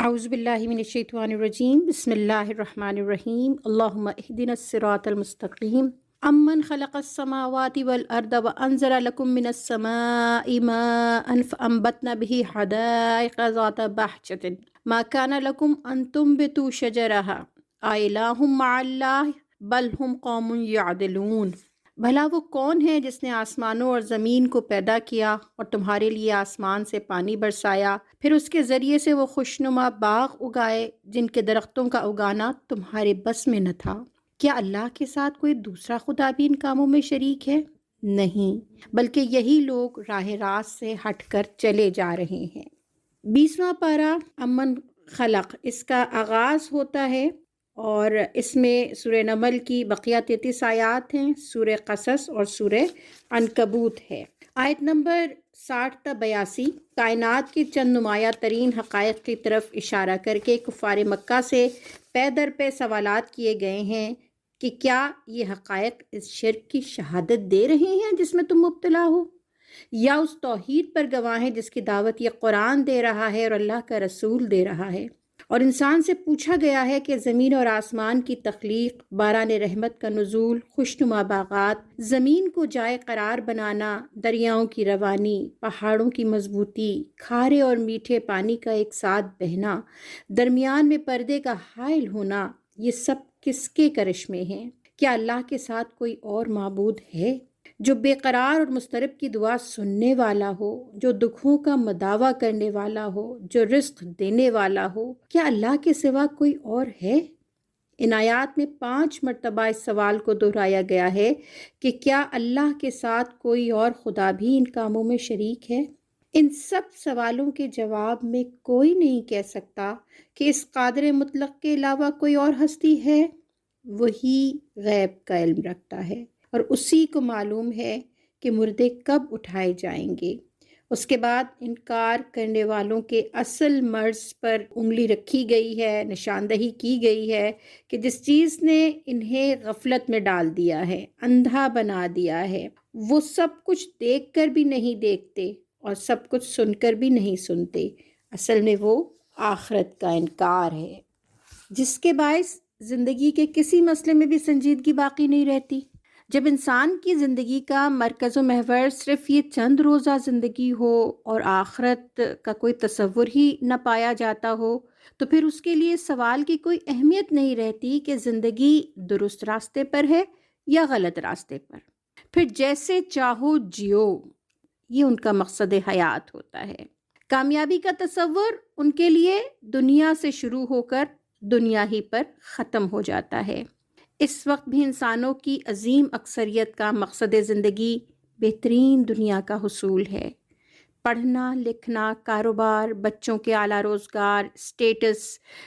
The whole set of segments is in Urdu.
اعوذ باللہ من الشیطان الرجیم، بسم اللہ الرحمن الرحیم، اللہم اہدنا الصراط المستقیم، امن خلق السماوات والارض وانزل لکم من السماء ماء فانبتنا به حدائق ذات بہجۃ ما کان لکم ان تنبتوا شجرہا اإلہ مع اللہ بل ہم قوم یعدلون۔ بھلا وہ کون ہے جس نے آسمانوں اور زمین کو پیدا کیا اور تمہارے لیے آسمان سے پانی برسایا، پھر اس کے ذریعے سے وہ خوشنما باغ اگائے جن کے درختوں کا اگانا تمہارے بس میں نہ تھا۔ کیا اللہ کے ساتھ کوئی دوسرا خدا بھی ان کاموں میں شریک ہے؟ نہیں، بلکہ یہی لوگ راہ راست سے ہٹ کر چلے جا رہے ہیں۔ 20واں پارہ امن خلق، اس کا آغاز ہوتا ہے اور اس میں سورہ نمل کی بقیہ 33 آیات ہیں، سورہ قصص اور سورہ عنکبوت ہے۔ آیت نمبر 60 تا 82 کائنات کی چند نمایاں ترین حقائق کی طرف اشارہ کر کے کفار مکہ سے پے در پے سوالات کیے گئے ہیں کہ کیا یہ حقائق اس شرک کی شہادت دے رہے ہیں جس میں تم مبتلا ہو، یا اس توحید پر گواہ ہیں جس کی دعوت یہ قرآن دے رہا ہے اور اللہ کا رسول دے رہا ہے۔ اور انسان سے پوچھا گیا ہے کہ زمین اور آسمان کی تخلیق، باران رحمت کا نزول، خوشنما باغات، زمین کو جائے قرار بنانا، دریاؤں کی روانی، پہاڑوں کی مضبوطی، کھارے اور میٹھے پانی کا ایک ساتھ بہنا، درمیان میں پردے کا حائل ہونا، یہ سب کس کے کرشمے ہیں؟ کیا اللہ کے ساتھ کوئی اور معبود ہے جو بے قرار اور مضطرب کی دعا سننے والا ہو، جو دکھوں کا مداوع کرنے والا ہو، جو رزق دینے والا ہو؟ کیا اللہ کے سوا کوئی اور ہے؟ ان آیات میں 5 مرتبہ اس سوال کو دہرایا گیا ہے کہ کیا اللہ کے ساتھ کوئی اور خدا بھی ان کاموں میں شریک ہے؟ ان سب سوالوں کے جواب میں کوئی نہیں کہہ سکتا کہ اس قادر مطلق کے علاوہ کوئی اور ہستی ہے۔ وہی غیب کا علم رکھتا ہے اور اسی کو معلوم ہے کہ مردے کب اٹھائے جائیں گے۔ اس کے بعد انکار کرنے والوں کے اصل مرض پر انگلی رکھی گئی ہے، نشاندہی کی گئی ہے کہ جس چیز نے انہیں غفلت میں ڈال دیا ہے، اندھا بنا دیا ہے، وہ سب کچھ دیکھ کر بھی نہیں دیکھتے اور سب کچھ سن کر بھی نہیں سنتے، اصل میں وہ آخرت کا انکار ہے، جس کے باعث زندگی کے کسی مسئلے میں بھی سنجیدگی باقی نہیں رہتی۔ جب انسان کی زندگی کا مرکز و محور صرف یہ چند روزہ زندگی ہو اور آخرت کا کوئی تصور ہی نہ پایا جاتا ہو، تو پھر اس کے لیے سوال کی کوئی اہمیت نہیں رہتی کہ زندگی درست راستے پر ہے یا غلط راستے پر۔ پھر جیسے چاہو جیو، یہ ان کا مقصد حیات ہوتا ہے۔ کامیابی کا تصور ان کے لیے دنیا سے شروع ہو کر دنیا ہی پر ختم ہو جاتا ہے۔ اس وقت بھی انسانوں کی عظیم اکثریت کا مقصد زندگی بہترین دنیا کا حصول ہے۔ پڑھنا، لکھنا، کاروبار، بچوں کے اعلیٰ روزگار، اسٹیٹس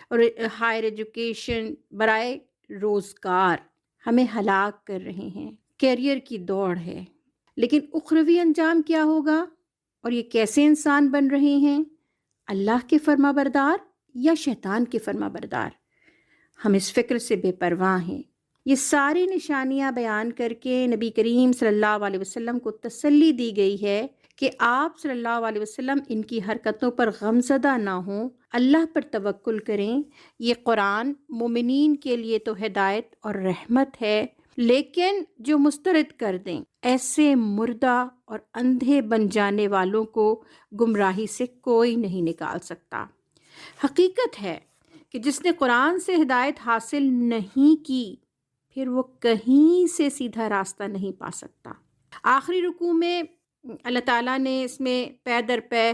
اور ہائر ایجوکیشن برائے روزگار ہمیں ہلاک کر رہے ہیں۔ کیریئر کی دوڑ ہے، لیکن اخروی انجام کیا ہوگا؟ اور یہ کیسے انسان بن رہے ہیں؟ اللہ کے فرما بردار یا شیطان کے فرما بردار؟ ہم اس فکر سے بے پرواہ ہیں۔ یہ ساری نشانیاں بیان کر کے نبی کریم صلی اللہ علیہ وسلم کو تسلی دی گئی ہے کہ آپ صلی اللہ علیہ وسلم ان کی حرکتوں پر غمزدہ نہ ہوں، اللہ پر توکل کریں۔ یہ قرآن مومنین کے لیے تو ہدایت اور رحمت ہے، لیکن جو مسترد کر دیں ایسے مردہ اور اندھے بن جانے والوں کو گمراہی سے کوئی نہیں نکال سکتا۔ حقیقت ہے کہ جس نے قرآن سے ہدایت حاصل نہیں کی، پھر وہ کہیں سے سیدھا راستہ نہیں پا سکتا۔ آخری رکوع میں اللہ تعالیٰ نے اس میں پے در پے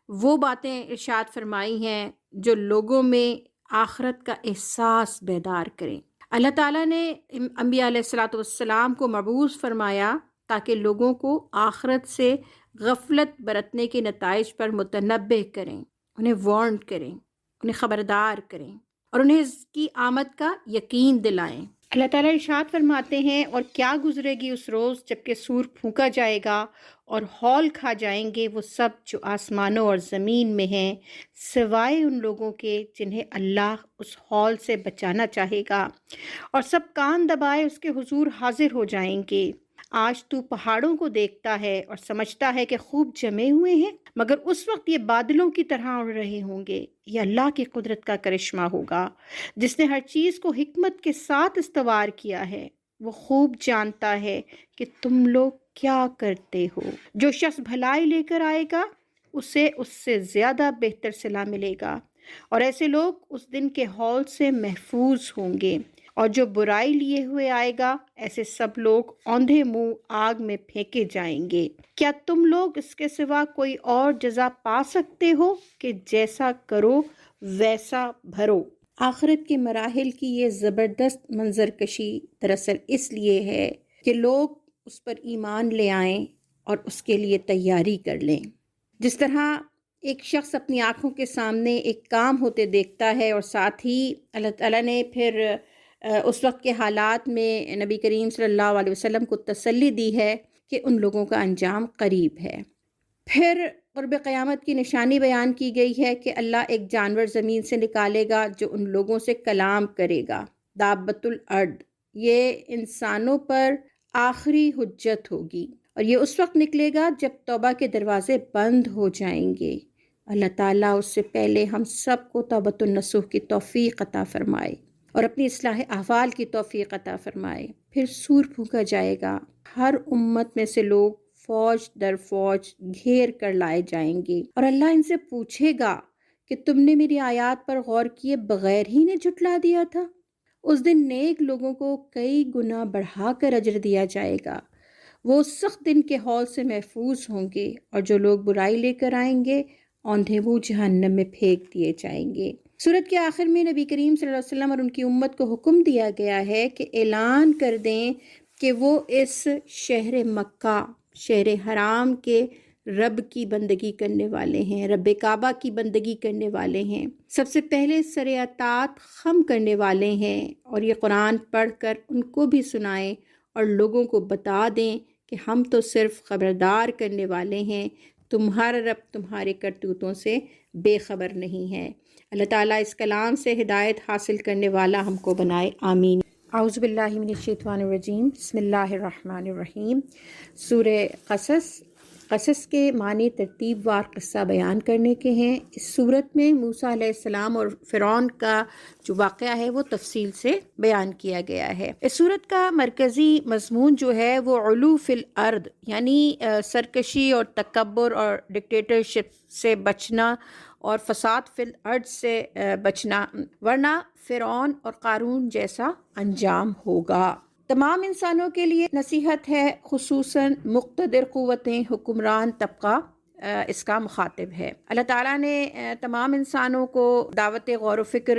وہ باتیں ارشاد فرمائی ہیں جو لوگوں میں آخرت کا احساس بیدار کریں۔ اللہ تعالیٰ نے انبیاء علیہ الصلاۃ والسلام کو مبعوث فرمایا تاکہ لوگوں کو آخرت سے غفلت برتنے کے نتائج پر متنبہ کریں، انہیں وارن کریں، انہیں خبردار کریں اور انہیں اس کی آمد کا یقین دلائیں۔ اللہ تعالیٰ ارشاد فرماتے ہیں، اور کیا گزرے گی اس روز جب کہ سور پھونکا جائے گا اور ہول کھا جائیں گے وہ سب جو آسمانوں اور زمین میں ہیں، سوائے ان لوگوں کے جنہیں اللہ اس ہول سے بچانا چاہے گا، اور سب کان دبائے اس کے حضور حاضر ہو جائیں گے۔ آج تو پہاڑوں کو دیکھتا ہے اور سمجھتا ہے کہ خوب جمے ہوئے ہیں، مگر اس وقت یہ بادلوں کی طرح اڑ رہے ہوں گے۔ یہ اللہ کی قدرت کا کرشمہ ہوگا جس نے ہر چیز کو حکمت کے ساتھ استوار کیا ہے۔ وہ خوب جانتا ہے کہ تم لوگ کیا کرتے ہو۔ جو شخص بھلائی لے کر آئے گا اسے اس سے زیادہ بہتر صلہ ملے گا، اور ایسے لوگ اس دن کے ہول سے محفوظ ہوں گے، اور جو برائی لیے ہوئے آئے گا ایسے سب لوگ اوندھے منہ آگ میں پھینکے جائیں گے۔ کیا تم لوگ اس کے سوا کوئی اور جزا پا سکتے ہو کہ جیسا کرو ویسا بھرو؟ آخرت کے مراحل کی یہ زبردست منظر کشی دراصل اس لیے ہے کہ لوگ اس پر ایمان لے آئیں اور اس کے لیے تیاری کر لیں۔ جس طرح ایک شخص اپنی آنکھوں کے سامنے ایک کام ہوتے دیکھتا ہے، اور ساتھ ہی اللہ تعالیٰ نے پھر اس وقت کے حالات میں نبی کریم صلی اللہ علیہ وسلم کو تسلی دی ہے کہ ان لوگوں کا انجام قریب ہے۔ پھر قرب قیامت کی نشانی بیان کی گئی ہے کہ اللہ ایک جانور زمین سے نکالے گا جو ان لوگوں سے کلام کرے گا، دابۃ الارض۔ یہ انسانوں پر آخری حجت ہوگی، اور یہ اس وقت نکلے گا جب توبہ کے دروازے بند ہو جائیں گے۔ اللہ تعالیٰ اس سے پہلے ہم سب کو توبۃ النصوح کی توفیق عطا فرمائے اور اپنی اصلاح احوال کی توفیق عطا فرمائے۔ پھر سور پھونکا جائے گا، ہر امت میں سے لوگ فوج در فوج گھیر کر لائے جائیں گے، اور اللہ ان سے پوچھے گا کہ تم نے میری آیات پر غور کیے بغیر ہی نے جھٹلا دیا تھا۔ اس دن نیک لوگوں کو کئی گنا بڑھا کر اجر دیا جائے گا، وہ سخت دن کے ہول سے محفوظ ہوں گے، اور جو لوگ برائی لے کر آئیں گے اوندھے منہ جہنم میں پھینک دیے جائیں گے۔ سورت کے آخر میں نبی کریم صلی اللہ علیہ وسلم اور ان کی امت کو حکم دیا گیا ہے کہ اعلان کر دیں کہ وہ اس شہر مکہ، شہر حرام کے رب کی بندگی کرنے والے ہیں، رب کعبہ کی بندگی کرنے والے ہیں، سب سے پہلے سر اطاعت خم کرنے والے ہیں، اور یہ قرآن پڑھ کر ان کو بھی سنائیں اور لوگوں کو بتا دیں کہ ہم تو صرف خبردار کرنے والے ہیں، تمہارا رب تمہارے کرتوتوں سے بے خبر نہیں ہے۔ اللہ تعالیٰ اس کلام سے ہدایت حاصل کرنے والا ہم کو بنائے، آمین۔ اعوذ باللہ من الشیطان الرجیم، بسم اللہ الرحمن الرحیم۔ سورہ قصص کے معنی ترتیب وار قصہ بیان کرنے کے ہیں۔ اس صورت میں موسیٰ علیہ السلام اور فرعون کا جو واقعہ ہے وہ تفصیل سے بیان کیا گیا ہے۔ اس صورت کا مرکزی مضمون جو ہے وہ علو فی الارض، یعنی سرکشی اور تکبر اور ڈکٹیٹرشپ سے بچنا اور فساد فی الارض سے بچنا، ورنہ فرعون اور قارون جیسا انجام ہوگا۔ تمام انسانوں کے لیے نصیحت ہے، خصوصاً مقتدر قوتیں، حکمران طبقہ اس کا مخاطب ہے۔ اللہ تعالیٰ نے تمام انسانوں کو دعوت غور و فکر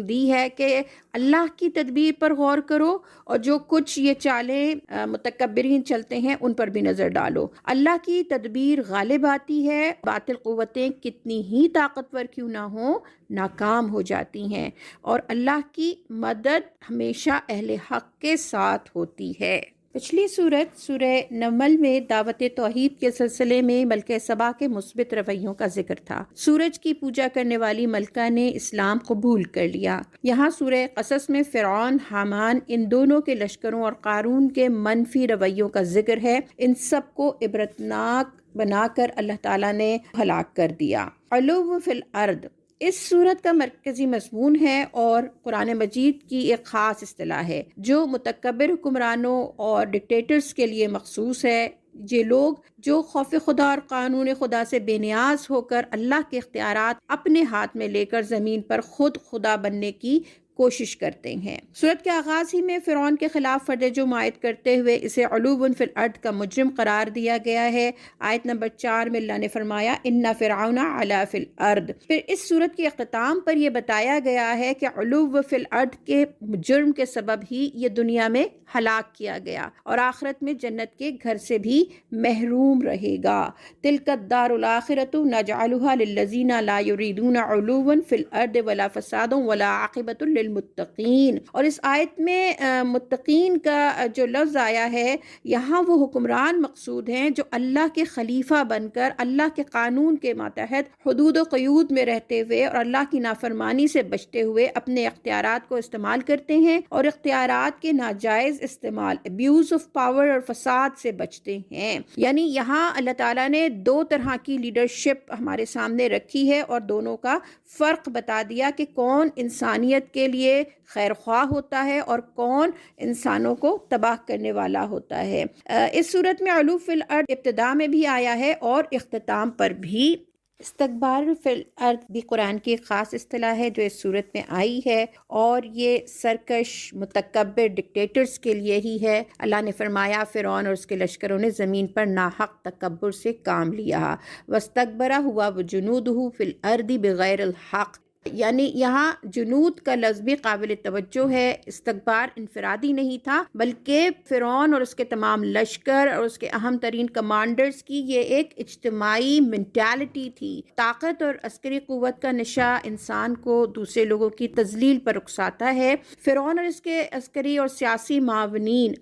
دی ہے کہ اللہ کی تدبیر پر غور کرو، اور جو کچھ یہ چالیں متکبرین چلتے ہیں ان پر بھی نظر ڈالو۔ اللہ کی تدبیر غالب آتی ہے، باطل قوتیں کتنی ہی طاقتور کیوں نہ ہوں ناکام ہو جاتی ہیں، اور اللہ کی مدد ہمیشہ اہل حق کے ساتھ ہوتی ہے۔ پچھلی سورت سورہ نمل میں دعوت توحید کے سلسلے میں ملکہ سبا کے مثبت رویوں کا ذکر تھا۔ سورج کی پوجا کرنے والی ملکہ نے اسلام قبول کر لیا۔ یہاں سورہ قصص میں فرعون، حامان، ان دونوں کے لشکروں اور قارون کے منفی رویوں کا ذکر ہے۔ ان سب کو عبرتناک بنا کر اللہ تعالیٰ نے ہلاک کر دیا۔ علو فی الارض اس سورت کا مرکزی مضمون ہے اور قرآن مجید کی ایک خاص اصطلاح ہے جو متکبر حکمرانوں اور ڈکٹیٹرز کے لیے مخصوص ہے۔ یہ لوگ جو خوف خدا اور قانون خدا سے بے نیاز ہو کر اللہ کے اختیارات اپنے ہاتھ میں لے کر زمین پر خود خدا بننے کی کوشش کرتے ہیں۔ سورت کے آغاز ہی میں فرعون کے خلاف فرد جرم عائد کرتے ہوئے اسے علو فی الارض کا مجرم قرار دیا گیا ہے۔ آیت نمبر 4 میں اللہ نے فرمایا ان فرعون علا فی الارض۔ پھر اس سورت کے اختتام پر یہ بتایا گیا ہے کہ علو فی الارض کے جرم کے سبب ہی یہ دنیا میں ہلاک کیا گیا اور آخرت میں جنت کے گھر سے بھی محروم رہے گا۔ تلک الدار الآخرۃ نجعلها للذین لا یریدون علوا فی الارض ولا فسادا ولا عاقبۃ للمتقین۔ اور اس آیت میں متقین کا جو لفظ آیا ہے یہاں وہ حکمران مقصود ہیں جو اللہ کے خلیفہ بن کر اللہ کے قانون کے ماتحت حدود و قیود میں رہتے ہوئے اور اللہ کی نافرمانی سے بچتے ہوئے اپنے اختیارات کو استعمال کرتے ہیں اور اختیارات کے ناجائز استعمال ابیوز آف پاور اور فساد سے بچتے ہیں۔ یعنی یہاں اللہ تعالیٰ نے دو طرح کی لیڈرشپ ہمارے سامنے رکھی ہے اور دونوں کا فرق بتا دیا کہ کون انسانیت کے لیے خیر خواہ ہوتا ہے اور کون انسانوں کو تباہ کرنے والا ہوتا ہے۔ اس صورت میں علو فی الارض ابتدا میں بھی آیا ہے اور اختتام پر بھی۔ استکبار فی الارض بھی قرآن کی ایک خاص اصطلاح ہے جو اس صورت میں آئی ہے اور یہ سرکش متکبر ڈکٹیٹرز کے لیے ہی ہے۔ اللہ نے فرمایا فرعون اور اس کے لشکروں نے زمین پر ناحق تکبر سے کام لیا۔ واستکبر ہوا وجنودہ فی الارض بغیر الحق، یعنی یہاں جنود کا لفظ بھی قابل توجہ ہے۔ استکبار انفرادی نہیں تھا بلکہ فرعون اور اس کے تمام لشکر اور اس کے اہم ترین کمانڈرز کی یہ ایک اجتماعی منٹالٹی تھی۔ طاقت اور عسکری قوت کا نشہ انسان کو دوسرے لوگوں کی تذلیل پر اکساتا ہے۔ فرعون اور اس کے عسکری اور سیاسی معاونین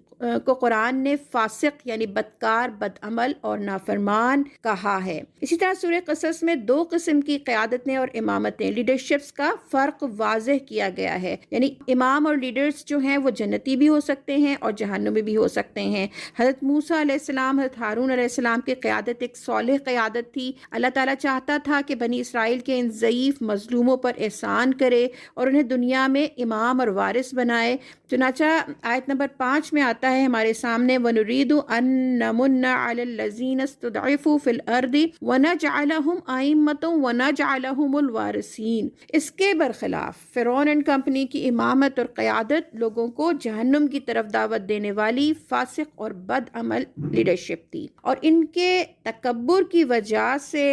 کو قرآن نے فاسق یعنی بدکار، بدعمل اور نافرمان کہا ہے۔ اسی طرح سورہ قصص میں دو قسم کی قیادتیں اور امامتیں لیڈرشپس کا فرق واضح کیا گیا ہے، یعنی امام اور لیڈرز جو ہیں وہ جنتی بھی ہو سکتے ہیں اور جہنمی بھی ہو سکتے ہیں۔ حضرت موسیٰ علیہ السلام، حضرت ہارون علیہ السلام کی قیادت ایک صالح قیادت تھی۔ اللہ تعالیٰ چاہتا تھا کہ بنی اسرائیل کے ان ضعیف مظلوموں پر احسان کرے اور انہیں دنیا میں امام اور وارث بنائے۔ چنانچہ آیت نمبر 5 میں آتا ہے ہمارے سامنے وَنُرِيدُ أَن نَّمُنَّ عَلَى الَّذِينَ اسْتُضْعِفُوا فِي الْأَرْضِ وَنَجْعَلَهُمْ أَئِمَّةً وَنَجْعَلَهُمُ الْوَارِثِينَ۔ اس کے برخلاف فرعون اینڈ کمپنی کی امامت اور قیادت لوگوں کو جہنم کی طرف دعوت دینے والی فاسق اور بد عمل لیڈرشپ تھی، اور ان کے تکبر کی وجہ سے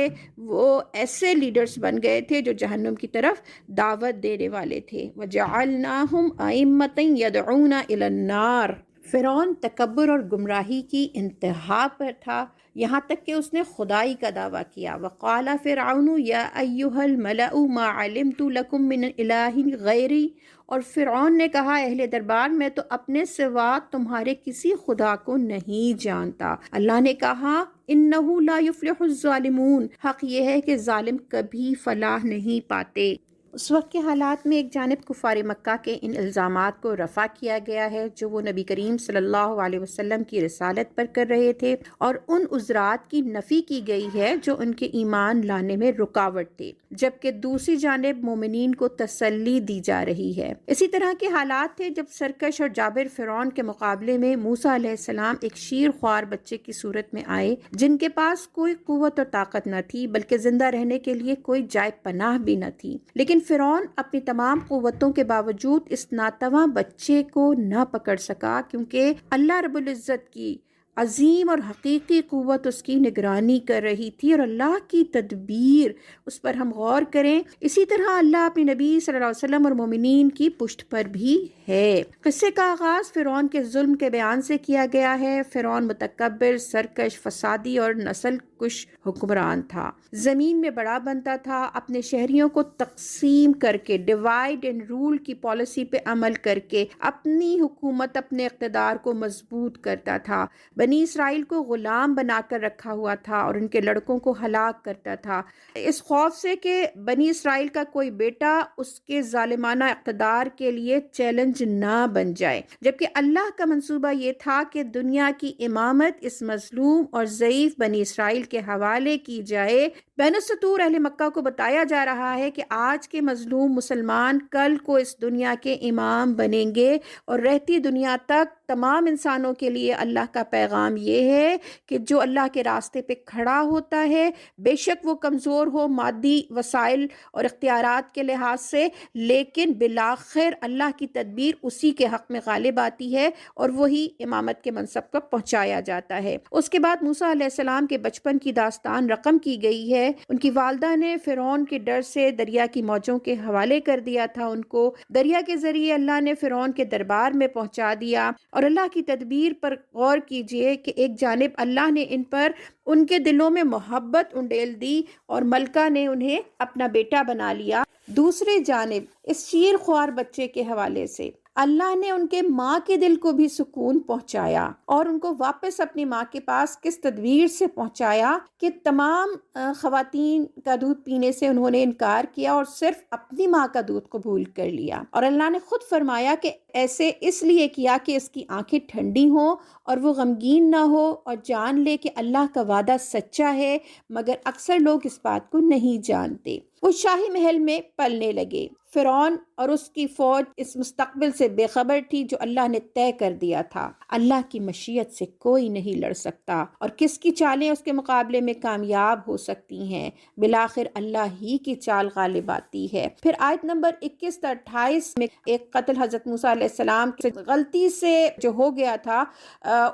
وہ ایسے لیڈرز بن گئے تھے جو جہنم کی طرف دعوت دینے والے تھے۔ وَجَعَلْنَاهُمْ أَئِمَّةً يَدْعُونَ إِلَى النَّارِ۔ فرعون تکبر اور گمراہی کی انتہا پر تھا، یہاں تک کہ اس نے خدائی کا دعویٰ کیا۔ وقال فرعون یا ایھا الملأ ما علمت لکم من الہ غیری، اور فرعون نے کہا اہل دربار میں تو اپنے سوا تمہارے کسی خدا کو نہیں جانتا۔ اللہ نے کہا انہ لا یفلح الظالمون، حق یہ ہے کہ ظالم کبھی فلاح نہیں پاتے۔ اس وقت کے حالات میں ایک جانب کفار مکہ کے ان الزامات کو رفع کیا گیا ہے جو وہ نبی کریم صلی اللہ علیہ وسلم کی رسالت پر کر رہے تھے، اور ان عذرات کی نفی کی گئی ہے جو ان کے ایمان لانے میں رکاوٹ تھے، جبکہ دوسری جانب مومنین کو تسلی دی جا رہی ہے۔ اسی طرح کے حالات تھے جب سرکش اور جابر فرعون کے مقابلے میں موسیٰ علیہ السلام ایک شیر خوار بچے کی صورت میں آئے جن کے پاس کوئی قوت اور طاقت نہ تھی بلکہ زندہ رہنے کے لیے کوئی جائے پناہ بھی نہ تھی، لیکن فرعون اپنی تمام قوتوں کے باوجود اس ناتواں بچے کو نہ پکڑ سکا، کیونکہ اللہ رب العزت کی عظیم اور حقیقی قوت اس کی نگرانی کر رہی تھی اور اللہ کی تدبیر اس پر ہم غور کریں۔ اسی طرح اللہ اپنی نبی صلی اللہ علیہ وسلم اور مومنین کی پشت پر بھی ہے۔ قصے کا آغاز فرعون کے ظلم کے بیان سے کیا گیا ہے۔ فرعون متکبر، سرکش، فسادی اور نسل کش حکمران تھا۔ زمین میں بڑا بنتا تھا، اپنے شہریوں کو تقسیم کر کے ڈیوائڈ اینڈ رول کی پالیسی پہ عمل کر کے اپنی حکومت، اپنے اقتدار کو مضبوط کرتا تھا۔ بنی اسرائیل کو غلام بنا کر رکھا ہوا تھا اور ان کے لڑکوں کو ہلاک کرتا تھا، اس خوف سے کہ بنی اسرائیل کا کوئی بیٹا اس کے ظالمانہ اقتدار کے لیے چیلنج نہ بن جائے، جبکہ اللہ کا منصوبہ یہ تھا کہ دنیا کی امامت اس مظلوم اور ضعیف بنی اسرائیل کے حوالے کی جائے۔ بین السطور اہل مکہ کو بتایا جا رہا ہے کہ آج کے مظلوم مسلمان کل کو اس دنیا کے امام بنیں گے، اور رہتی دنیا تک تمام انسانوں کے لیے اللہ کا پیغام یہ ہے کہ جو اللہ کے راستے پہ کھڑا ہوتا ہے، بے شک وہ کمزور ہو مادی وسائل اور اختیارات کے لحاظ سے، لیکن بالآخر اللہ کی تدبیر اسی کے حق میں غالب آتی ہے اور وہی امامت کے منصب کو پہنچایا جاتا ہے۔ اس کے بعد موسیٰ علیہ السلام کے بچپن کی داستان رقم کی گئی ہے۔ ان کی والدہ نے فرعون کے ڈر سے دریا کی موجوں کے حوالے کر دیا تھا، ان کو دریا کے ذریعے اللہ نے فرعون کے دربار میں پہنچا دیا، اور اللہ کی تدبیر پر غور کیجئے لیجئے کہ ایک جانب اللہ نے ان پر ان کے دلوں میں محبت انڈیل دی اور ملکہ نے انہیں اپنا بیٹا بنا لیا، دوسری جانب اس شیر خوار بچے کے حوالے سے اللہ نے ان کے ماں کے دل کو بھی سکون پہنچایا اور ان کو واپس اپنی ماں کے پاس کس تدبیر سے پہنچایا کہ تمام خواتین کا دودھ پینے سے انہوں نے انکار کیا اور صرف اپنی ماں کا دودھ قبول کر لیا، اور اللہ نے خود فرمایا کہ ایسے اس لیے کیا کہ اس کی آنکھیں ٹھنڈی ہوں اور وہ غمگین نہ ہو اور جان لے کہ اللہ کا وعدہ سچا ہے، مگر اکثر لوگ اس بات کو نہیں جانتے۔ وہ شاہی محل میں پلنے لگے۔ فرعون اور اس کی فوج اس مستقبل سے بے خبر تھی جو اللہ نے طے کر دیا تھا۔ اللہ کی مشیت سے کوئی نہیں لڑ سکتا اور کس کی چالیں اس کے مقابلے میں کامیاب ہو سکتی ہیں، بالآخر اللہ ہی کی چال غالب آتی ہے۔ پھر آیت نمبر 21 تا 28 میں ایک قتل حضرت موسیٰ علیہ السلام سے غلطی سے جو ہو گیا تھا،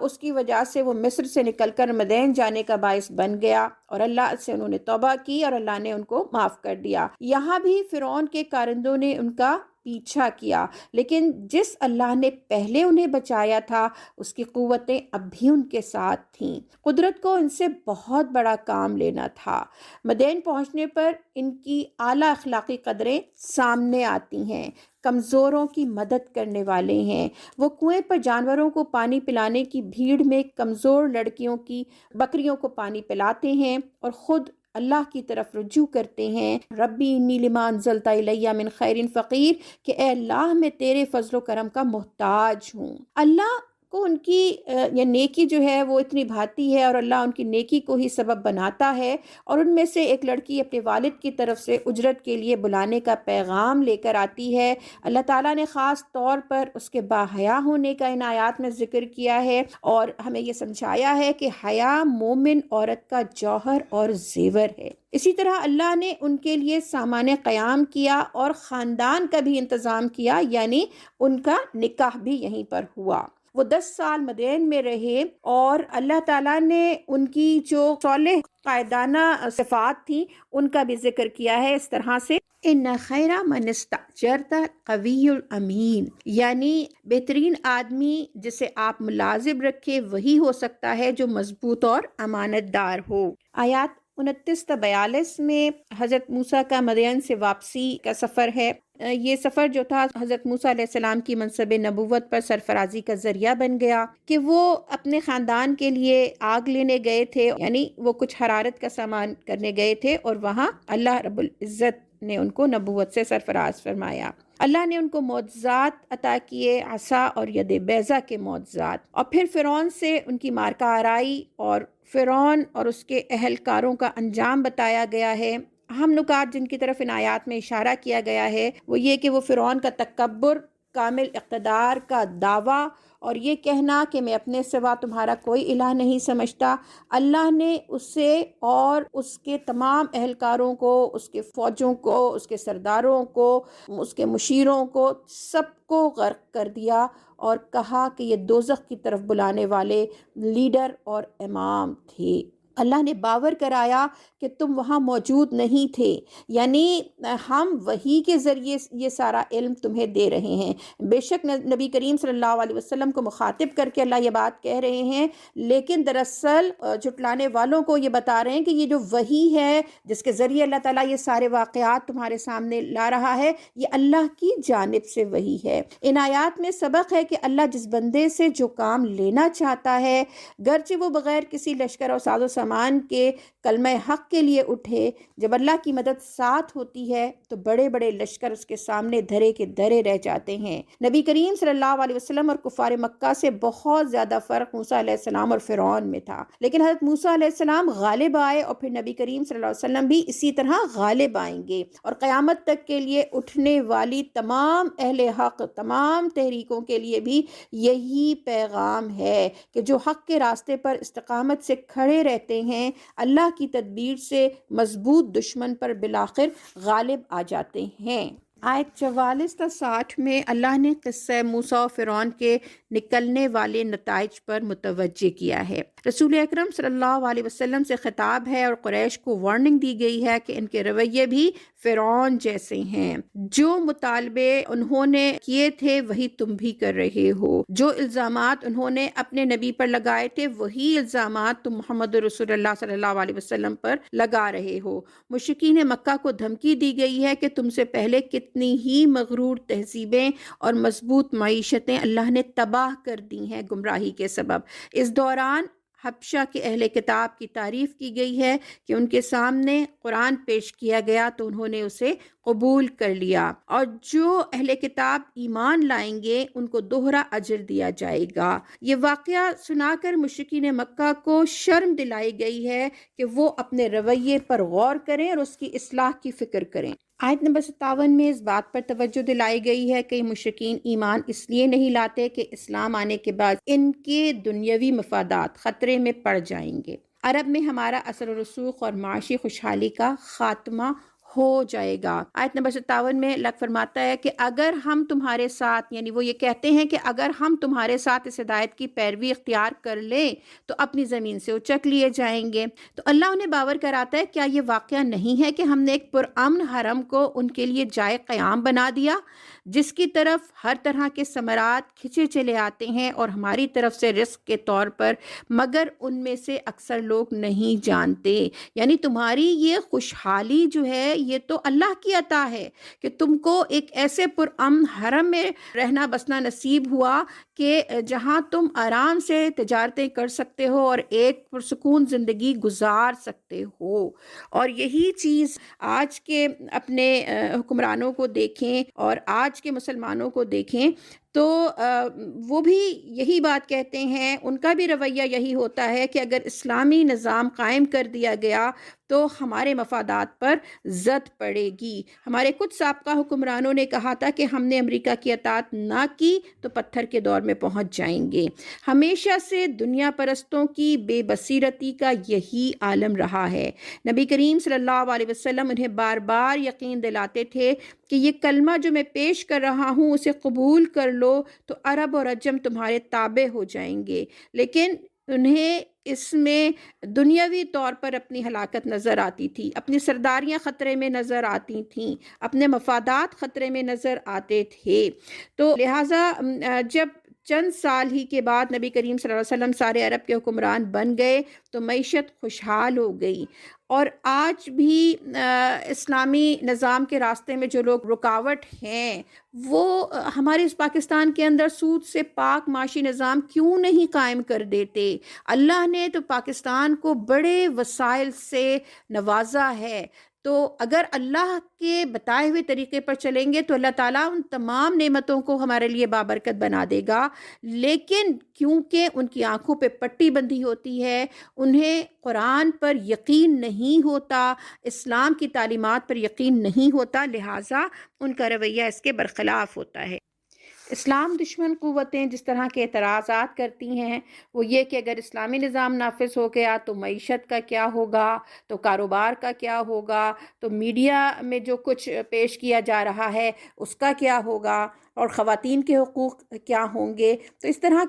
اس کی وجہ سے وہ مصر سے نکل کر مدین جانے کا باعث بن گیا اور اللہ سے انہوں نے توبہ کی اور اللہ نے ان کو معاف کر دیا۔ یہاں بھی فرعون کے کارندوں نے ان کا پیچھا کیا، لیکن جس اللہ نے پہلے انہیں بچایا تھا اس کی قوتیں اب بھی ان کے ساتھ تھیں۔ قدرت کو ان سے بہت بڑا کام لینا تھا۔ مدین پہنچنے پر ان کی اعلیٰ اخلاقی قدریں سامنے آتی ہیں، کمزوروں کی مدد کرنے والے ہیں۔ وہ کنویں پر جانوروں کو پانی پلانے کی بھیڑ میں کمزور لڑکیوں کی بکریوں کو پانی پلاتے ہیں اور خود اللہ کی طرف رجوع کرتے ہیں، ربی انی لما انزلت الی من خیر فقیر، کہ اے اللہ میں تیرے فضل و کرم کا محتاج ہوں۔ اللہ کو ان کی یا نیکی جو ہے وہ اتنی بھاتی ہے اور اللہ ان کی نیکی کو ہی سبب بناتا ہے، اور ان میں سے ایک لڑکی اپنے والد کی طرف سے اجرت کے لیے بلانے کا پیغام لے کر آتی ہے۔ اللہ تعالیٰ نے خاص طور پر اس کے باحیا ہونے کا ان آیات میں ذکر کیا ہے اور ہمیں یہ سمجھایا ہے کہ حیا مومن عورت کا جوہر اور زیور ہے۔ اسی طرح اللہ نے ان کے لیے سامان قیام کیا اور خاندان کا بھی انتظام کیا، یعنی ان کا نکاح بھی یہیں پر ہوا۔ وہ 10 سال مدین میں رہے اور اللہ تعالیٰ نے ان کی جو صالح قائدانہ صفات تھیں ان کا بھی ذکر کیا ہے اس طرح سے، ان خیر من استاجرت قوی الامین، یعنی بہترین آدمی جسے آپ ملازم رکھے وہی ہو سکتا ہے جو مضبوط اور امانت دار ہو۔ آیات 29 تا 42 میں حضرت موسیٰ کا مدین سے واپسی کا سفر ہے۔ یہ سفر جو تھا حضرت موسیٰ علیہ السلام کی منصب نبوت پر سرفرازی کا ذریعہ بن گیا کہ وہ اپنے خاندان کے لیے آگ لینے گئے تھے، یعنی وہ کچھ حرارت کا سامان کرنے گئے تھے اور وہاں اللہ رب العزت نے ان کو نبوت سے سرفراز فرمایا۔ اللہ نے ان کو معجزات عطا کیے، عصا اور ید بیضا کے معجزات، اور پھر فرعون سے ان کی مارکہ آرائی اور فرعون اور اس کے اہلکاروں کا انجام بتایا گیا ہے۔ اہم نکات جن کی طرف ان آیات میں اشارہ کیا گیا ہے وہ یہ کہ وہ فرعون کا تکبر، کامل اقتدار کا دعویٰ اور یہ کہنا کہ میں اپنے سوا تمہارا کوئی الہ نہیں سمجھتا، اللہ نے اسے اور اس کے تمام اہلکاروں کو، اس کے فوجوں کو، اس کے سرداروں کو، اس کے مشیروں کو، سب کو غرق کر دیا اور کہا کہ یہ دوزخ کی طرف بلانے والے لیڈر اور امام تھے۔ اللہ نے باور کرایا کہ تم وہاں موجود نہیں تھے، یعنی ہم وحی کے ذریعے یہ سارا علم تمہیں دے رہے ہیں۔ بے شک نبی کریم صلی اللہ علیہ وسلم کو مخاطب کر کے اللہ یہ بات کہہ رہے ہیں، لیکن دراصل جھٹلانے والوں کو یہ بتا رہے ہیں کہ یہ جو وحی ہے جس کے ذریعے اللہ تعالیٰ یہ سارے واقعات تمہارے سامنے لا رہا ہے، یہ اللہ کی جانب سے وحی ہے۔ ان آیات میں سبق ہے کہ اللہ جس بندے سے جو کام لینا چاہتا ہے، گرچہ وہ بغیر کسی لشکر اور ساز و سامان کے کلمہ حق کے لیے اٹھے، جب اللہ کی مدد ساتھ ہوتی ہے تو بڑے بڑے لشکر اس کے سامنے دھرے کے دھرے رہ جاتے ہیں۔ نبی کریم صلی اللہ علیہ وسلم اور کفار مکہ سے بہت زیادہ فرق موسیٰ علیہ السلام اور فرعون میں تھا، لیکن حضرت موسیٰ علیہ السلام غالب آئے اور پھر نبی کریم صلی اللہ علیہ وسلم بھی اسی طرح غالب آئیں گے، اور قیامت تک کے لیے اٹھنے والی تمام اہل حق، تمام تحریکوں کے لیے بھی یہی پیغام ہے کہ جو حق کے راستے پر استقامت سے کھڑے رہتے ہیں، اللہ کی تدبیر سے مضبوط دشمن پر بالآخر غالب آ جاتے ہیں۔ آیت 44 تا 60 میں اللہ نے قصہ موسیٰ و فرعون کے نکلنے والے نتائج پر متوجہ کیا ہے۔ رسول اکرم صلی اللہ علیہ وسلم سے خطاب ہے اور قریش کو وارننگ دی گئی ہے کہ ان کے رویے بھی فرعون جیسے ہیں۔ جو مطالبے انہوں نے کیے تھے وہی تم بھی کر رہے ہو، جو الزامات انہوں نے اپنے نبی پر لگائے تھے وہی الزامات تم محمد رسول اللہ صلی اللہ علیہ وسلم پر لگا رہے ہو۔ مشرکین مکہ کو دھمکی دی گئی ہے کہ تم سے پہلے کتنی ہی مغرور تہذیبیں اور مضبوط معیشتیں اللہ نے تباہ کر دی ہیں گمراہی کے سبب۔ اس دوران حبشہ کے اہل کتاب کی تعریف کی گئی ہے کہ ان کے سامنے قرآن پیش کیا گیا تو انہوں نے اسے قبول کر لیا، اور جو اہل کتاب ایمان لائیں گے ان کو دوہرا اجر دیا جائے گا۔ یہ واقعہ سنا کر مشرکین مکہ کو شرم دلائی گئی ہے کہ وہ اپنے رویے پر غور کریں اور اس کی اصلاح کی فکر کریں۔ آیت نمبر 57 میں اس بات پر توجہ دلائی گئی ہے کہ مشرکین ایمان اس لیے نہیں لاتے کہ اسلام آنے کے بعد ان کے دنیاوی مفادات خطرے میں پڑ جائیں گے، عرب میں ہمارا اثر و رسوخ اور معاشی خوشحالی کا خاتمہ ہو جائے گا۔ آیت نمبر 57 میں اللہ فرماتا ہے کہ اگر ہم تمہارے ساتھ، یعنی وہ یہ کہتے ہیں کہ اگر ہم تمہارے ساتھ اس ہدایت کی پیروی اختیار کر لیں تو اپنی زمین سے اچک لیے جائیں گے۔ تو اللہ انہیں باور کراتا ہے کیا یہ واقعہ نہیں ہے کہ ہم نے ایک پرامن حرم کو ان کے لیے جائے قیام بنا دیا جس کی طرف ہر طرح کے ثمرات کھنچے چلے آتے ہیں اور ہماری طرف سے رزق کے طور پر، مگر ان میں سے اکثر لوگ نہیں جانتے۔ یعنی تمہاری یہ خوشحالی جو ہے یہ تو اللہ کی عطا ہے کہ تم کو ایک ایسے پرامن حرم میں رہنا بسنا نصیب ہوا کہ جہاں تم آرام سے تجارتیں کر سکتے ہو اور ایک پرسکون زندگی گزار سکتے ہو۔ اور یہی چیز آج کے اپنے حکمرانوں کو دیکھیں اور آج کے مسلمانوں کو دیکھیں تو وہ بھی یہی بات کہتے ہیں، ان کا بھی رویہ یہی ہوتا ہے کہ اگر اسلامی نظام قائم کر دیا گیا تو ہمارے مفادات پر زد پڑے گی۔ ہمارے کچھ سابقہ حکمرانوں نے کہا تھا کہ ہم نے امریکہ کی اطاعت نہ کی تو پتھر کے دور میں پہنچ جائیں گے۔ ہمیشہ سے دنیا پرستوں کی بے بصیرتی کا یہی عالم رہا ہے۔ نبی کریم صلی اللہ علیہ وسلم انہیں بار بار یقین دلاتے تھے کہ یہ کلمہ جو میں پیش کر رہا ہوں اسے قبول کر لو تو عرب اور عجم تمہارے تابع ہو جائیں گے، لیکن انہیں اس میں دنیاوی طور پر اپنی ہلاکت نظر آتی تھی، اپنی سرداریاں خطرے میں نظر آتی تھیں، اپنے مفادات خطرے میں نظر آتے تھے۔ تو لہٰذا جب چند سال ہی کے بعد نبی کریم صلی اللہ علیہ وسلم سارے عرب کے حکمران بن گئے تو معیشت خوشحال ہو گئی۔ اور آج بھی اسلامی نظام کے راستے میں جو لوگ رکاوٹ ہیں وہ ہمارے اس پاکستان کے اندر سود سے پاک معاشی نظام کیوں نہیں قائم کر دیتے؟ اللہ نے تو پاکستان کو بڑے وسائل سے نوازا ہے، تو اگر اللہ کے بتائے ہوئے طریقے پر چلیں گے تو اللہ تعالیٰ ان تمام نعمتوں کو ہمارے لیے بابرکت بنا دے گا۔ لیکن کیونکہ ان کی آنکھوں پہ پٹی بندھی ہوتی ہے، انہیں قرآن پر یقین نہیں ہوتا، اسلام کی تعلیمات پر یقین نہیں ہوتا، لہٰذا ان کا رویہ اس کے برخلاف ہوتا ہے۔ اسلام دشمن قوتیں جس طرح کے اعتراضات کرتی ہیں وہ یہ کہ اگر اسلامی نظام نافذ ہو گیا تو معیشت کا کیا ہوگا، تو کاروبار کا کیا ہوگا، تو میڈیا میں جو کچھ پیش کیا جا رہا ہے اس کا کیا ہوگا، اور خواتین کے حقوق کیا ہوں گے۔ تو اس طرح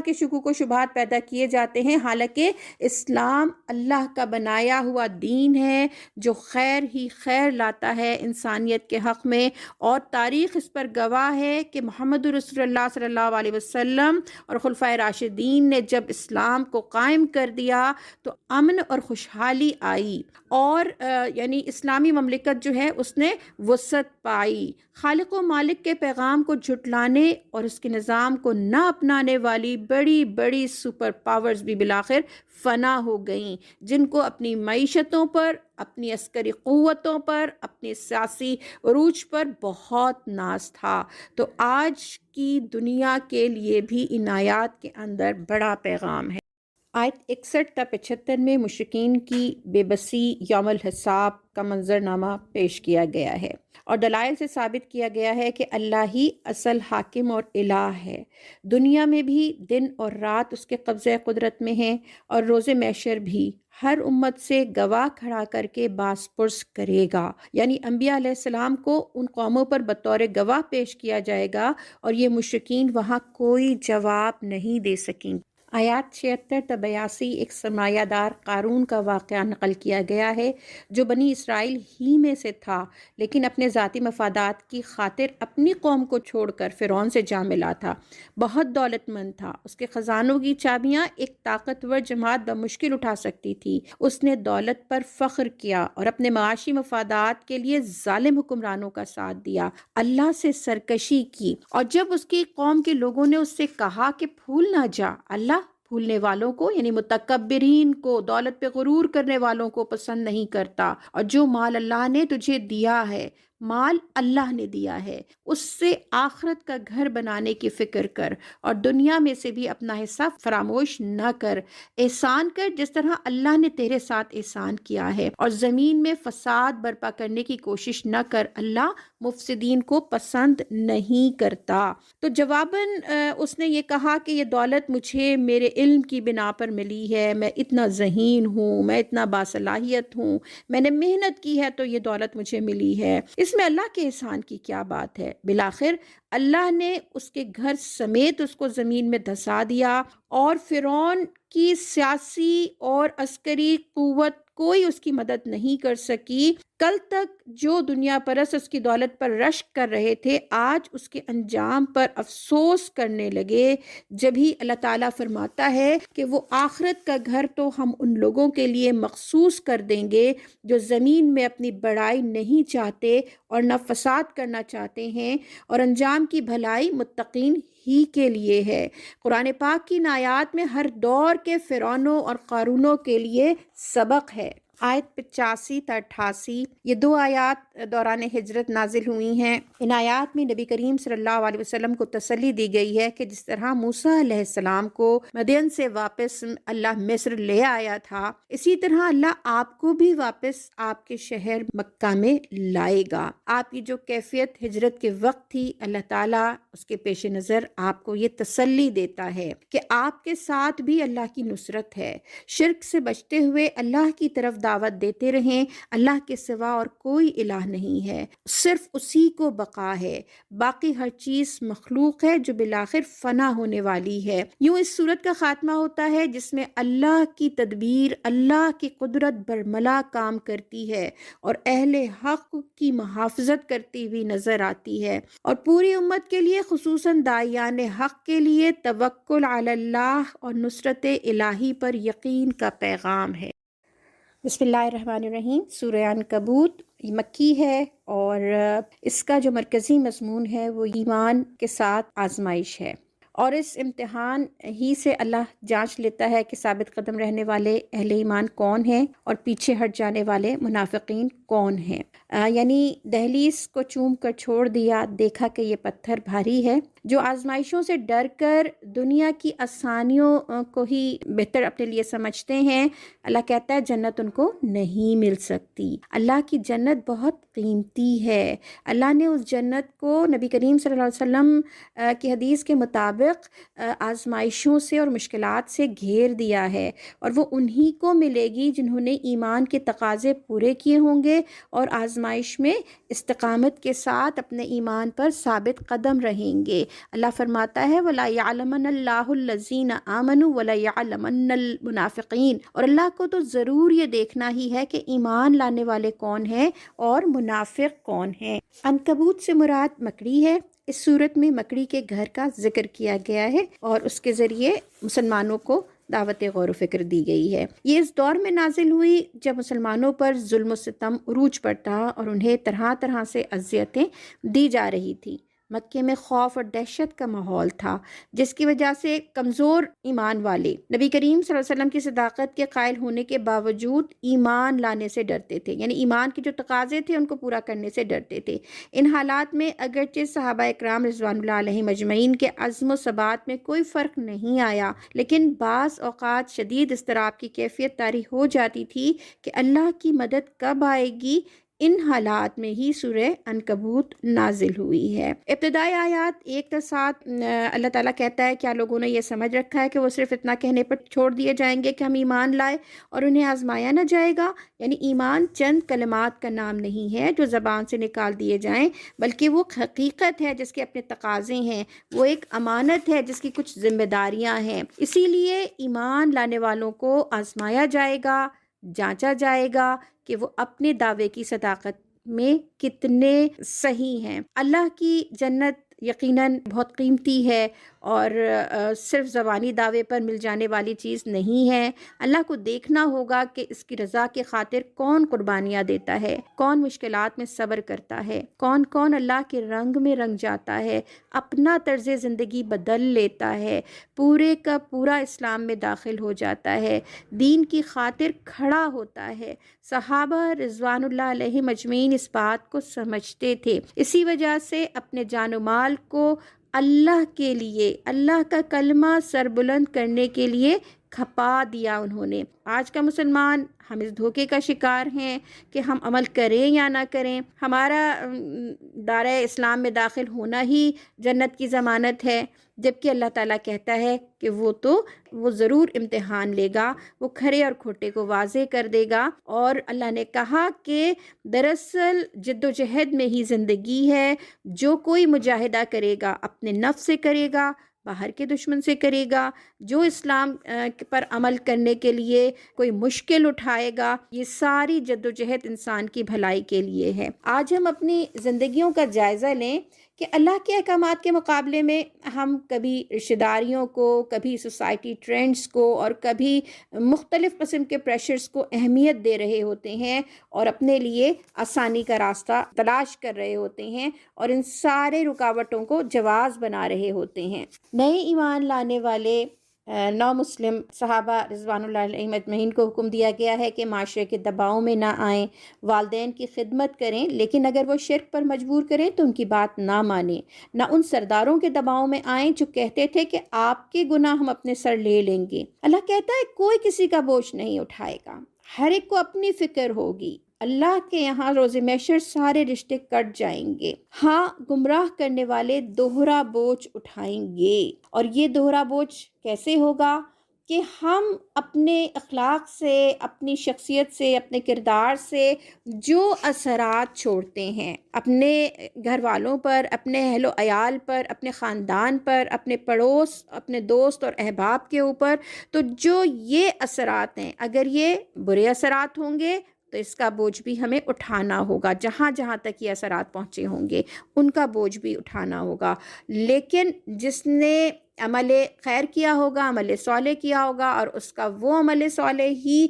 کے شکوک و شبہات پیدا کیے جاتے ہیں، حالانکہ اسلام اللہ کا بنایا ہوا دین ہے جو خیر ہی خیر لاتا ہے انسانیت کے حق میں، اور تاریخ اس پر گواہ ہے کہ محمد رسول اللہ صلی اللہ علیہ وسلم اور خلفائے راشدین نے جب اسلام کو قائم کر دیا تو امن اور خوشحالی آئی، اور یعنی اسلامی مملکت جو ہے اس نے وسعت پائی۔ خالق و مالک کے پیغام کو جھٹلانے اور اس کے نظام کو نہ اپنانے والی بڑی بڑی سپر پاورز بھی بالآخر فنا ہو گئیں، جن کو اپنی معیشتوں پر، اپنی عسکری قوتوں پر، اپنی سیاسی عروج پر بہت ناز تھا۔ تو آج کی دنیا کے لیے بھی ان آیات کے اندر بڑا پیغام ہے۔ آیت 61 تا 75 میں مشرکین کی بے بسی یوم الحساب کا منظرنامہ پیش کیا گیا ہے، اور دلائل سے ثابت کیا گیا ہے کہ اللہ ہی اصل حاکم اور الہ ہے۔ دنیا میں بھی دن اور رات اس کے قبضہ قدرت میں ہیں، اور روز محشر بھی ہر امت سے گواہ کھڑا کر کے باز پرس کرے گا، یعنی انبیاء علیہ السلام کو ان قوموں پر بطور گواہ پیش کیا جائے گا اور یہ مشرکین وہاں کوئی جواب نہیں دے سکیں۔ آیات 76 تا 82 ایک سرمایہ دار قارون کا واقعہ نقل کیا گیا ہے جو بنی اسرائیل ہی میں سے تھا، لیکن اپنے ذاتی مفادات کی خاطر اپنی قوم کو چھوڑ کر فرعون سے جا ملا تھا۔ بہت دولت مند تھا، اس کے خزانوں کی چابیاں ایک طاقتور جماعت بمشکل اٹھا سکتی تھی۔ اس نے دولت پر فخر کیا اور اپنے معاشی مفادات کے لیے ظالم حکمرانوں کا ساتھ دیا، اللہ سے سرکشی کی، اور جب اس کی قوم کے لوگوں نے اس سے کہا کہ بھول نہ جا، اللہ بھولنے والوں کو یعنی متکبرین کو، دولت پہ غرور کرنے والوں کو پسند نہیں کرتا، اور جو مال اللہ نے تجھے دیا ہے، مال اللہ نے دیا ہے، اس سے آخرت کا گھر بنانے کی فکر کر اور دنیا میں سے بھی اپنا حصہ فراموش نہ کر، احسان کر جس طرح اللہ نے تیرے ساتھ احسان کیا ہے، اور زمین میں فساد برپا کرنے کی کوشش نہ کر، اللہ مفسدین کو پسند نہیں کرتا۔ تو جواباً اس نے یہ کہا کہ یہ دولت مجھے میرے علم کی بنا پر ملی ہے، میں اتنا ذہین ہوں، میں اتنا باصلاحیت ہوں، میں نے محنت کی ہے تو یہ دولت مجھے ملی ہے، اس میں اللہ کے احسان کی کیا بات ہے؟ بالآخر اللہ نے اس کے گھر سمیت اس کو زمین میں دھسا دیا، اور فرعون کی سیاسی اور عسکری قوت کوئی اس کی مدد نہیں کر سکی۔ کل تک جو دنیا پرست اس کی دولت پر رشک کر رہے تھے، آج اس کے انجام پر افسوس کرنے لگے۔ جب ہی اللہ تعالیٰ فرماتا ہے کہ وہ آخرت کا گھر تو ہم ان لوگوں کے لیے مخصوص کر دیں گے جو زمین میں اپنی بڑائی نہیں چاہتے اور نہ فساد کرنا چاہتے ہیں، اور انجام کی بھلائی متقین ہی کے لیے ہے۔ قرآن پاک کی ان آیات میں ہر دور کے فرعونوں اور قارونوں کے لیے سبق ہے۔ آیت 85 تا 88 یہ دو آیات دوران ہجرت نازل ہوئی ہیں۔ ان آیات میں نبی کریم صلی اللہ علیہ وسلم کو تسلی دی گئی ہے کہ جس طرح موسیٰ علیہ السلام کو مدین سے واپس اللہ مصر لے آیا تھا، اسی طرح اللہ آپ کو بھی واپس آپ کے شہر مکہ میں لائے گا۔ آپ کی جو کیفیت ہجرت کے وقت تھی، اللہ تعالیٰ اس کے پیش نظر آپ کو یہ تسلی دیتا ہے کہ آپ کے ساتھ بھی اللہ کی نصرت ہے۔ شرک سے بچتے ہوئے اللہ کی طرف دعوت دیتے رہیں۔ اللہ کے سوا اور کوئی الہ نہیں ہے، صرف اسی کو بقا ہے، باقی ہر چیز مخلوق ہے جو بالآخر فنا ہونے والی ہے۔ یوں اس صورت کا خاتمہ ہوتا ہے جس میں اللہ کی تدبیر، اللہ کی قدرت برملا کام کرتی ہے اور اہل حق کی محافظت کرتی ہوئی نظر آتی ہے، اور پوری امت کے لیے خصوصاً داعیان حق کے لیے توکل علی اللہ اور نصرت الہی پر یقین کا پیغام ہے۔ بسم اللہ الرحمن الرحیم۔ سورہ عنکبوت مکی ہے، اور اس کا جو مرکزی مضمون ہے وہ ایمان کے ساتھ آزمائش ہے، اور اس امتحان ہی سے اللہ جانچ لیتا ہے کہ ثابت قدم رہنے والے اہل ایمان کون ہیں اور پیچھے ہٹ جانے والے منافقین کون ہیں۔ یعنی دہلیز کو چوم کر چھوڑ دیا، دیکھا کہ یہ پتھر بھاری ہے۔ جو آزمائشوں سے ڈر کر دنیا کی آسانیوں کو ہی بہتر اپنے لیے سمجھتے ہیں، اللہ کہتا ہے جنت ان کو نہیں مل سکتی۔ اللہ کی جنت بہت قیمتی ہے۔ اللہ نے اس جنت کو نبی کریم صلی اللہ علیہ وسلم کی حدیث کے مطابق آزمائشوں سے اور مشکلات سے گھیر دیا ہے، اور وہ انہی کو ملے گی جنہوں نے ایمان کے تقاضے پورے کیے ہوں گے اور آزمائش میں استقامت کے ساتھ اپنے ایمان پر ثابت قدم رہیں گے۔ اللہ فرماتا ہے وَلَا يَعْلَمَنَّ اللَّهُ الَّذِينَ آمَنُوا وَلَا يَعْلَمَنَّ الْمُنَافِقِينَ، اور اللہ کو تو ضرور یہ دیکھنا ہی ہے کہ ایمان لانے والے کون ہیں اور منافق کون ہیں۔ عنکبوت سے مراد مکڑی ہے۔ اس صورت میں مکڑی کے گھر کا ذکر کیا گیا ہے اور اس کے ذریعے مسلمانوں کو دعوت غور و فکر دی گئی ہے۔ یہ اس دور میں نازل ہوئی جب مسلمانوں پر ظلم و ستم عروج پر تھا اور انہیں طرح طرح سے اذیتیں دی جا رہی تھی۔ مکے میں خوف اور دہشت کا ماحول تھا، جس کی وجہ سے کمزور ایمان والے نبی کریم صلی اللہ علیہ وسلم کی صداقت کے قائل ہونے کے باوجود ایمان لانے سے ڈرتے تھے، یعنی ایمان کے جو تقاضے تھے ان کو پورا کرنے سے ڈرتے تھے۔ ان حالات میں اگرچہ صحابہ اکرام رضوان اللہ علیہم اجمعین کے عزم و ثبات میں کوئی فرق نہیں آیا، لیکن بعض اوقات شدید اضطراب کی کیفیت طاری ہو جاتی تھی کہ اللہ کی مدد کب آئے گی، ان حالات میں ہی سورہ عنکبوت نازل ہوئی ہے۔ ابتدائی آیات 1 تا 7 اللہ تعالیٰ کہتا ہے کیا لوگوں نے یہ سمجھ رکھا ہے کہ وہ صرف اتنا کہنے پر چھوڑ دیے جائیں گے کہ ہم ایمان لائے اور انہیں آزمایا نہ جائے گا؟ یعنی ایمان چند کلمات کا نام نہیں ہے جو زبان سے نکال دیے جائیں، بلکہ وہ حقیقت ہے جس کے اپنے تقاضے ہیں، وہ ایک امانت ہے جس کی کچھ ذمہ داریاں ہیں۔ اسی لیے ایمان لانے والوں کو آزمایا جائے گا، جانچا جائے گا کہ وہ اپنے دعوے کی صداقت میں کتنے صحیح ہیں۔ اللہ کی جنت یقیناً بہت قیمتی ہے اور صرف زبانی دعوے پر مل جانے والی چیز نہیں ہے۔ اللہ کو دیکھنا ہوگا کہ اس کی رضا کے خاطر کون قربانیاں دیتا ہے، کون مشکلات میں صبر کرتا ہے، کون کون اللہ کے رنگ میں رنگ جاتا ہے، اپنا طرز زندگی بدل لیتا ہے، پورے کا پورا اسلام میں داخل ہو جاتا ہے، دین کی خاطر کھڑا ہوتا ہے۔ صحابہ رضوان اللہ علیہم اجمعین اس بات کو سمجھتے تھے، اسی وجہ سے اپنے جان و مال کو اللہ کے لیے، اللہ کا کلمہ سر بلند کرنے کے لیے کھپا دیا انہوں نے۔ آج کا مسلمان ہم اس دھوکے کا شکار ہیں کہ ہم عمل کریں یا نہ کریں، ہمارا دائرہ اسلام میں داخل ہونا ہی جنت کی ضمانت ہے، جبکہ اللہ تعالیٰ کہتا ہے کہ وہ ضرور امتحان لے گا، وہ کھرے اور کھوٹے کو واضح کر دے گا۔ اور اللہ نے کہا کہ دراصل جد و جہد میں ہی زندگی ہے، جو کوئی مجاہدہ کرے گا اپنے نفس سے کرے گا، باہر کے دشمن سے کرے گا، جو اسلام پر عمل کرنے کے لیے کوئی مشکل اٹھائے گا، یہ ساری جد و جہد انسان کی بھلائی کے لیے ہے۔ آج ہم اپنی زندگیوں کا جائزہ لیں کہ اللہ کے احکامات کے مقابلے میں ہم کبھی رشتہ داریوں کو، کبھی سوسائٹی ٹرینڈز کو اور کبھی مختلف قسم کے پریشرز کو اہمیت دے رہے ہوتے ہیں اور اپنے لیے آسانی کا راستہ تلاش کر رہے ہوتے ہیں اور ان سارے رکاوٹوں کو جواز بنا رہے ہوتے ہیں۔ نئے ایمان لانے والے نو مسلم صحابہ رضوان اللہ علیہم اجمعین کو حکم دیا گیا ہے کہ معاشرے کے دباؤ میں نہ آئیں، والدین کی خدمت کریں، لیکن اگر وہ شرک پر مجبور کریں تو ان کی بات نہ مانیں، نہ ان سرداروں کے دباؤ میں آئیں جو کہتے تھے کہ آپ کے گناہ ہم اپنے سر لے لیں گے۔ اللہ کہتا ہے کوئی کسی کا بوجھ نہیں اٹھائے گا، ہر ایک کو اپنی فکر ہوگی۔ اللہ کے یہاں روز محشر سارے رشتے کٹ جائیں گے۔ ہاں، گمراہ کرنے والے دوہرا بوجھ اٹھائیں گے، اور یہ دوہرا بوجھ کیسے ہوگا کہ ہم اپنے اخلاق سے، اپنی شخصیت سے، اپنے کردار سے جو اثرات چھوڑتے ہیں اپنے گھر والوں پر، اپنے اہل و عیال پر، اپنے خاندان پر، اپنے پڑوس، اپنے دوست اور احباب کے اوپر، تو جو یہ اثرات ہیں اگر یہ برے اثرات ہوں گے تو اس کا بوجھ بھی ہمیں اٹھانا ہوگا، جہاں جہاں تک یہ اثرات پہنچے ہوں گے ان کا بوجھ بھی اٹھانا ہوگا۔ لیکن جس نے عمل خیر کیا ہوگا، عمل صالح کیا ہوگا، اور اس کا وہ عمل صالح ہی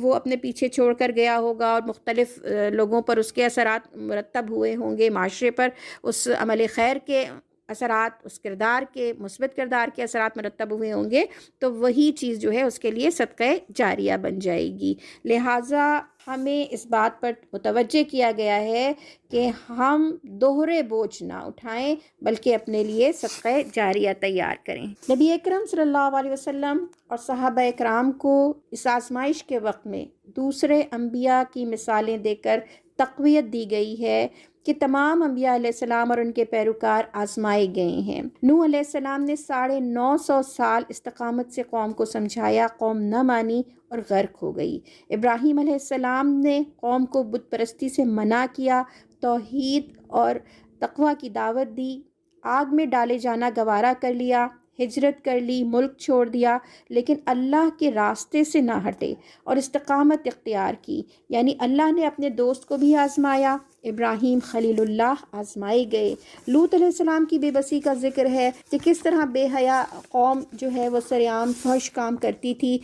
وہ اپنے پیچھے چھوڑ کر گیا ہوگا اور مختلف لوگوں پر اس کے اثرات مرتب ہوئے ہوں گے، معاشرے پر اس عمل خیر کے اثرات، اس کردار کے، مثبت کردار کے اثرات مرتب ہوئے ہوں گے، تو وہی چیز جو ہے اس کے لیے صدقہ جاریہ بن جائے گی۔ لہٰذا ہمیں اس بات پر متوجہ کیا گیا ہے کہ ہم دوہرے بوجھ نہ اٹھائیں بلکہ اپنے لیے صدقہ جاریہ تیار کریں۔ نبی اکرم صلی اللہ علیہ وسلم اور صحابہ اکرام کو اس آزمائش کے وقت میں دوسرے انبیاء کی مثالیں دے کر تقویت دی گئی ہے کہ تمام انبیاء علیہ السلام اور ان کے پیروکار آزمائے گئے ہیں۔ نوح علیہ السلام نے 950 سال استقامت سے قوم کو سمجھایا، قوم نہ مانی اور غرق ہو گئی۔ ابراہیم علیہ السلام نے قوم کو بت پرستی سے منع کیا، توحید اور تقوی کی دعوت دی، آگ میں ڈالے جانا گوارا کر لیا، ہجرت کر لی، ملک چھوڑ دیا، لیکن اللہ کے راستے سے نہ ہٹے اور استقامت اختیار کی۔ یعنی اللہ نے اپنے دوست کو بھی آزمایا، ابراہیم خلیل اللہ آزمائے گئے۔ لوط علیہ السلام کی بے بسی کا ذکر ہے کہ کس طرح بے حیا قوم جو ہے وہ سرعام فحش کام کرتی تھی،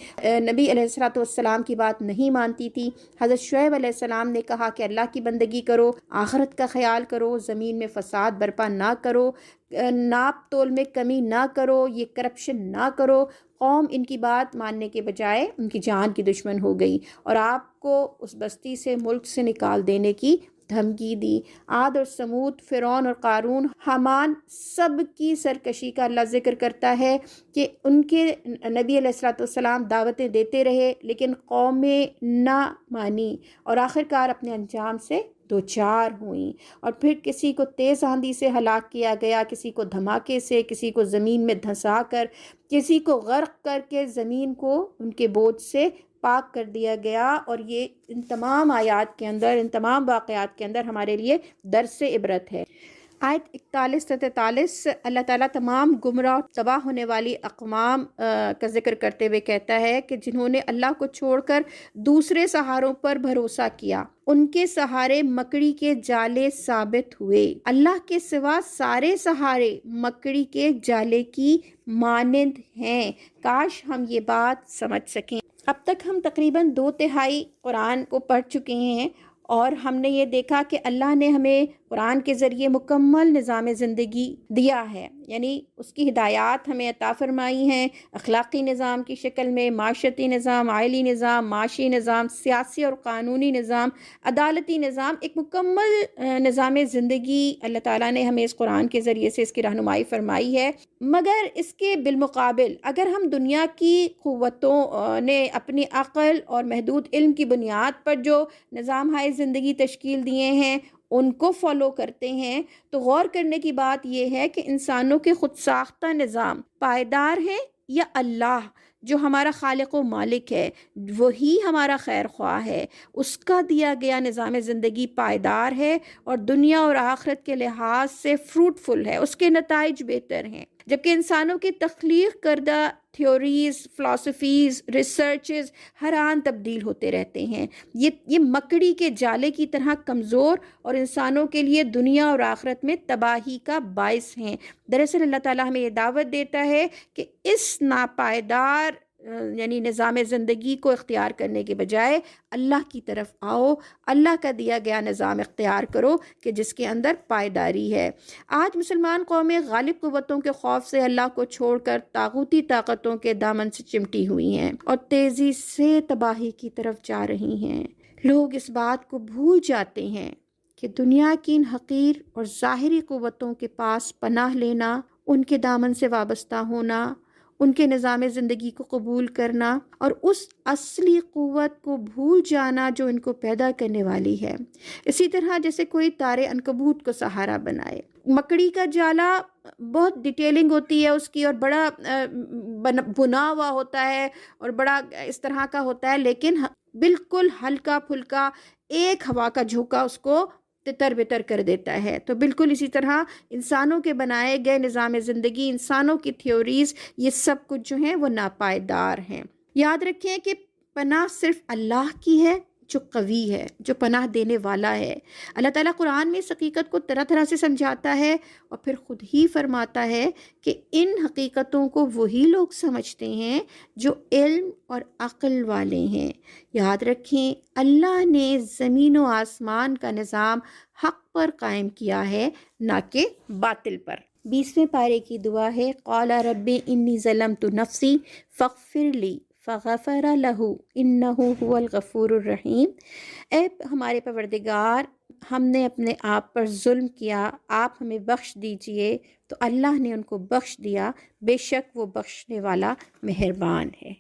نبی علیہ السلام کی بات نہیں مانتی تھی۔ حضرت شعیب علیہ السلام نے کہا کہ اللہ کی بندگی کرو، آخرت کا خیال کرو، زمین میں فساد برپا نہ کرو، ناپ تول میں کمی نہ کرو، یہ کرپشن نہ کرو۔ قوم ان کی بات ماننے کے بجائے ان کی جان کی دشمن ہو گئی اور آپ کو اس بستی سے، ملک سے نکال دینے کی دھمکی دی۔ عاد اور سمود، فرعون اور قارون، حامان، سب کی سرکشی کا اللہ ذکر کرتا ہے کہ ان کے نبی علیہ السلام دعوتیں دیتے رہے لیکن قومیں نہ مانی اور آخرکار اپنے انجام سے دو چار ہوئیں، اور پھر کسی کو تیز آندھی سے ہلاک کیا گیا، کسی کو دھماکے سے، کسی کو زمین میں دھنسا کر، کسی کو غرق کر کے زمین کو ان کے بوجھ سے پاک کر دیا گیا۔ اور یہ ان تمام آیات کے اندر، ان تمام واقعات کے اندر ہمارے لیے درس عبرت ہے۔ آیت 41 سے 43 اللہ تعالیٰ تمام گمراہ تباہ ہونے والی اقوام کا ذکر کرتے ہوئے کہتا ہے کہ جنہوں نے اللہ کو چھوڑ کر دوسرے سہاروں پر بھروسہ کیا، ان کے سہارے مکڑی کے جالے ثابت ہوئے۔ اللہ کے سوا سارے سہارے مکڑی کے جالے کی مانند ہیں۔ کاش ہم یہ بات سمجھ سکیں۔ اب تک ہم تقریباً 2/3 قرآن کو پڑھ چکے ہیں، اور ہم نے یہ دیکھا کہ اللہ نے ہمیں قرآن کے ذریعے مکمل نظام زندگی دیا ہے، یعنی اس کی ہدایات ہمیں عطا فرمائی ہیں، اخلاقی نظام کی شکل میں، معاشرتی نظام، عائلی نظام، معاشی نظام، سیاسی اور قانونی نظام، عدالتی نظام، ایک مکمل نظام زندگی اللہ تعالیٰ نے ہمیں اس قرآن کے ذریعے سے اس کی رہنمائی فرمائی ہے۔ مگر اس کے بالمقابل اگر ہم دنیا کی قوتوں نے اپنی عقل اور محدود علم کی بنیاد پر جو نظام زندگی تشکیل دیے ہیں ان کو فالو کرتے ہیں، تو غور کرنے کی بات یہ ہے کہ انسانوں کے خود ساختہ نظام پائیدار ہیں یا اللہ جو ہمارا خالق و مالک ہے وہی ہمارا خیر خواہ ہے، اس کا دیا گیا نظام زندگی پائیدار ہے اور دنیا اور آخرت کے لحاظ سے فروٹفل ہے، اس کے نتائج بہتر ہیں۔ جبکہ انسانوں کی تخلیق کردہ تھیوریز، فلاسفیز، ریسرچز ہر آن تبدیل ہوتے رہتے ہیں، یہ مکڑی کے جالے کی طرح کمزور اور انسانوں کے لیے دنیا اور آخرت میں تباہی کا باعث ہیں۔ دراصل اللہ تعالیٰ ہمیں یہ دعوت دیتا ہے کہ اس ناپائیدار یعنی نظام زندگی کو اختیار کرنے کے بجائے اللہ کی طرف آؤ، اللہ کا دیا گیا نظام اختیار کرو کہ جس کے اندر پائیداری ہے۔ آج مسلمان قومیں غالب قوتوں کے خوف سے اللہ کو چھوڑ کر طاغوتی طاقتوں کے دامن سے چمٹی ہوئی ہیں اور تیزی سے تباہی کی طرف جا رہی ہیں۔ لوگ اس بات کو بھول جاتے ہیں کہ دنیا کی ان حقیر اور ظاہری قوتوں کے پاس پناہ لینا، ان کے دامن سے وابستہ ہونا، ان کے نظام زندگی کو قبول کرنا اور اس اصلی قوت کو بھول جانا جو ان کو پیدا کرنے والی ہے۔ اسی طرح جیسے کوئی تارے عنکبوت کو سہارا بنائے، مکڑی کا جالا بہت ڈیٹیلنگ ہوتی ہے اس کی اور بڑا بنا ہوا ہوتا ہے اور بڑا اس طرح کا ہوتا ہے، لیکن بالکل ہلکا پھلکا ایک ہوا کا جھونکا اس کو تتر بتر کر دیتا ہے۔ تو بالکل اسی طرح انسانوں کے بنائے گئے نظام زندگی، انسانوں کی تھیوریز، یہ سب کچھ جو ہیں وہ ناپائیدار ہیں۔ یاد رکھیں کہ پناہ صرف اللہ کی ہے جو قوی ہے، جو پناہ دینے والا ہے۔ اللہ تعالیٰ قرآن میں اس حقیقت کو طرح طرح سے سمجھاتا ہے اور پھر خود ہی فرماتا ہے کہ ان حقیقتوں کو وہی لوگ سمجھتے ہیں جو علم اور عقل والے ہیں۔ یاد رکھیں اللہ نے زمین و آسمان کا نظام حق پر قائم کیا ہے، نہ کہ باطل پر۔ 20ویں پارے کی دعا ہے قال رب انی ظلمت نفسی فاغفر لی فغفر لہ انہ هو الغفور الرحیم۔ اے ہمارے پروردگار، ہم نے اپنے آپ پر ظلم کیا، آپ ہمیں بخش دیجئے، تو اللہ نے ان کو بخش دیا، بے شک وہ بخشنے والا مہربان ہے۔